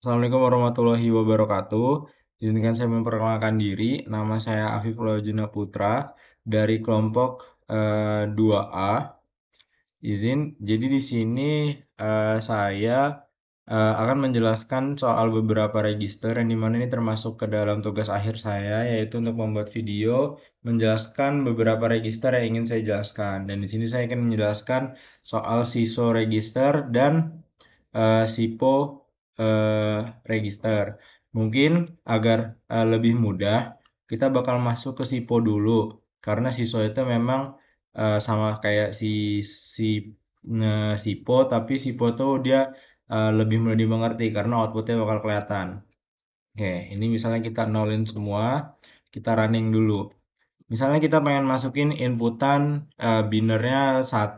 Assalamualaikum warahmatullahi wabarakatuh. Izinkan saya memperkenalkan diri. Nama saya Afif Laujuna Putra dari kelompok 2A. Jadi di sini saya akan menjelaskan soal beberapa register yang dimana ini termasuk ke dalam tugas akhir saya, yaitu untuk membuat video menjelaskan beberapa register yang ingin saya jelaskan. Dan di sini saya akan menjelaskan soal SISO register dan SIPO register. Mungkin agar lebih mudah, kita bakal masuk ke SIPO dulu, karena SISO itu memang sama kayak SIPO, tapi SIPO tuh dia lebih mudah dimengerti karena outputnya bakal kelihatan. Oke, ini misalnya kita nolin semua, kita running dulu. Misalnya kita pengen masukin inputan binernya 1,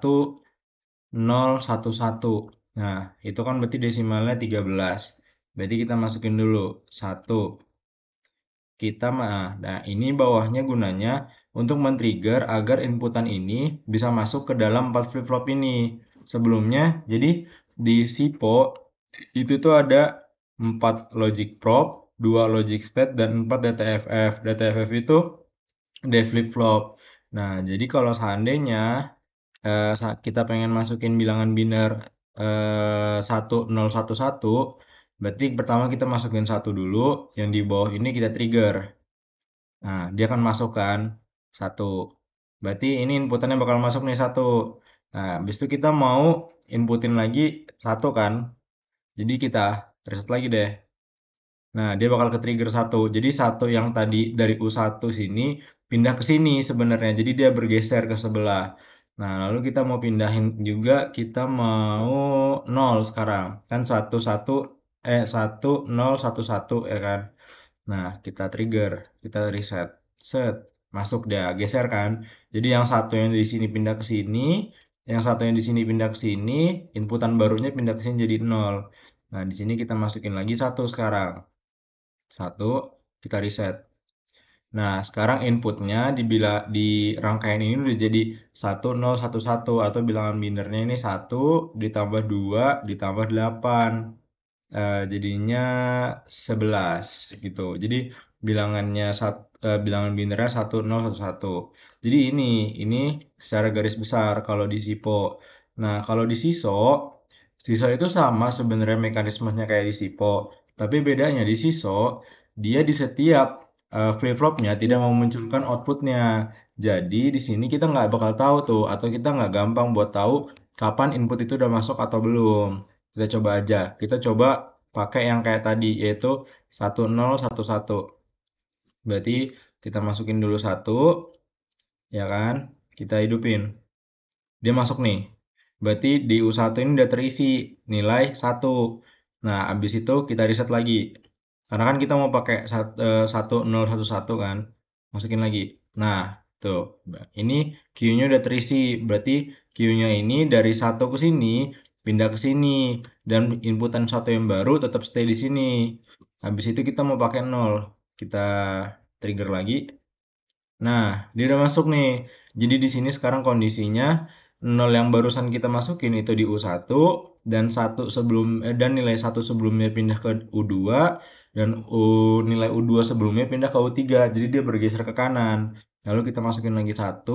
0, 1, 1. Nah, itu kan berarti desimalnya 13. Berarti kita masukin dulu 1. Nah, ini bawahnya gunanya untuk men-trigger agar inputan ini bisa masuk ke dalam 4 flip-flop ini. Sebelumnya, jadi di SIPO itu tuh ada 4 logic probe, 2 logic state, dan 4 DTFF. DTFF itu day flip-flop. Nah, jadi kalau seandainya kita pengen masukin bilangan biner 1, 0, 1, 1, berarti pertama kita masukin 1 dulu, yang di bawah ini kita trigger. Nah, dia akan masuk kan 1. Berarti ini inputannya bakal masuk nih 1. Nah, habis itu kita mau inputin lagi 1 kan. Jadi kita reset lagi deh. Nah, dia bakal ke trigger 1. Jadi 1 yang tadi dari U1 sini pindah ke sini sebenarnya. Jadi dia bergeser ke sebelah. Nah, lalu kita mau pindahin juga, kita mau 0 sekarang. Kan 1, 0, 1, 1 ya kan. Nah, kita trigger, kita reset. Set, masuk dia, geser kan. Jadi yang satu yang di sini pindah ke sini, yang satu yang di sini pindah ke sini, inputan barunya pindah ke sini jadi 0. Nah, di sini kita masukin lagi 1 sekarang. 1, kita reset. Nah, sekarang inputnya di rangkaian ini udah jadi 1, 0, 1, 1, atau bilangan binernya ini 1 ditambah 2 ditambah 8. Jadinya 11 gitu. Jadi bilangan binernya 1, 0, 1, 1. Jadi ini secara garis besar kalau di SIPO. Nah, kalau di SISO itu sama sebenarnya mekanismenya kayak di SIPO. Tapi bedanya di SISO, dia di setiap flip-flopnya tidak memunculkan outputnya. Jadi di sini kita nggak bakal tahu tuh, atau kita nggak gampang buat tahu kapan input itu udah masuk atau belum. Kita coba aja. Kita coba pakai yang kayak tadi, yaitu 1, 0, 1, 1. Berarti kita masukin dulu 1, ya kan? Kita hidupin. Dia masuk nih. Berarti di U1 ini udah terisi nilai 1. Nah, habis itu kita reset lagi. Karena kan kita mau pakai 1, 0, 1, 1 kan. Masukin lagi. Nah, tuh. Ini Q-nya udah terisi. Berarti Q-nya ini dari 1 ke sini, pindah ke sini. Dan inputan 1 yang baru tetap stay di sini. Habis itu kita mau pakai 0. Kita trigger lagi. Nah, dia udah masuk nih. Jadi di sini sekarang kondisinya 0 yang barusan kita masukin itu di U1, dan dan nilai 1 sebelumnya pindah ke U2, dan nilai U2 sebelumnya pindah ke U3. Jadi dia bergeser ke kanan. Lalu kita masukin lagi 1,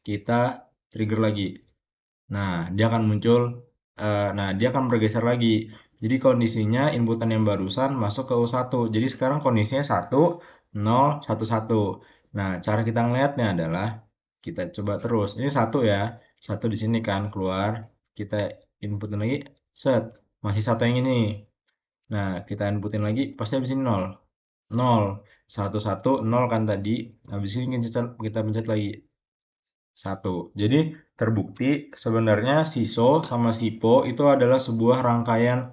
kita trigger lagi. Nah, dia akan bergeser lagi. Jadi kondisinya inputan yang barusan masuk ke U1. Jadi sekarang kondisinya 1, 0, 1, 1. Nah, cara kita ngelihatnya adalah kita coba terus. Ini 1 ya. 1 di sini kan keluar. Kita inputin lagi, set. Masih 1 yang ini. Nah, kita inputin lagi, pasti habis ini 0. 0, 1, 1, 0 kan tadi. Habis ini kita pencet lagi. 1. Jadi terbukti sebenarnya SISO sama SIPO itu adalah sebuah rangkaian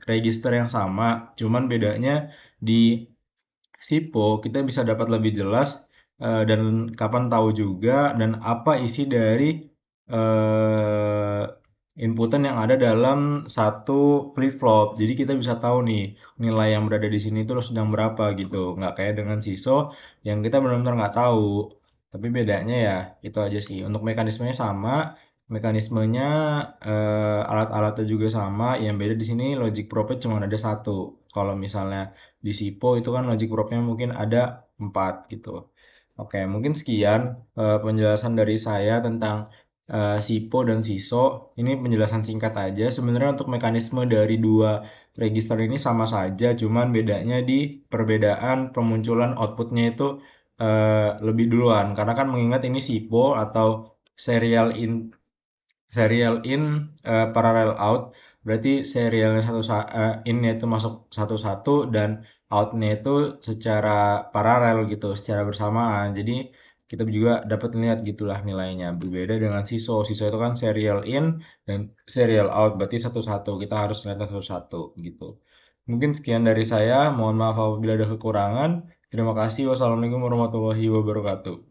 register yang sama. Cuman bedanya di SIPO kita bisa dapat lebih jelas dan kapan tahu juga dan apa isi dari eh, inputan yang ada dalam satu flip flop. Jadi kita bisa tahu nih nilai yang berada di sini itu sedang berapa gitu. Nggak kayak dengan SISO yang kita benar-benar nggak tahu. Tapi bedanya ya itu aja sih. Untuk mekanismenya sama, mekanismenya alat-alatnya juga sama, yang beda di sini logic probe cuma ada satu. Kalau misalnya di SIPO itu kan logic probe-nya mungkin ada 4 gitu. Oke, mungkin sekian penjelasan dari saya tentang SIPO dan SISO. Ini penjelasan singkat aja. Sebenarnya untuk mekanisme dari dua register ini sama saja, cuman bedanya di perbedaan pemunculan outputnya itu lebih duluan. Karena kan mengingat ini SIPO atau serial in parallel out, berarti serialnya innya itu masuk satu-satu dan outnya itu secara paralel gitu, secara bersamaan. Jadi kita juga dapat lihat gitulah nilainya. Berbeda dengan SISO. SISO itu kan serial in dan serial out, berarti satu-satu. Kita harus lihat satu-satu gitu. Mungkin sekian dari saya. Mohon maaf apabila ada kekurangan. Terima kasih. Wassalamualaikum warahmatullahi wabarakatuh.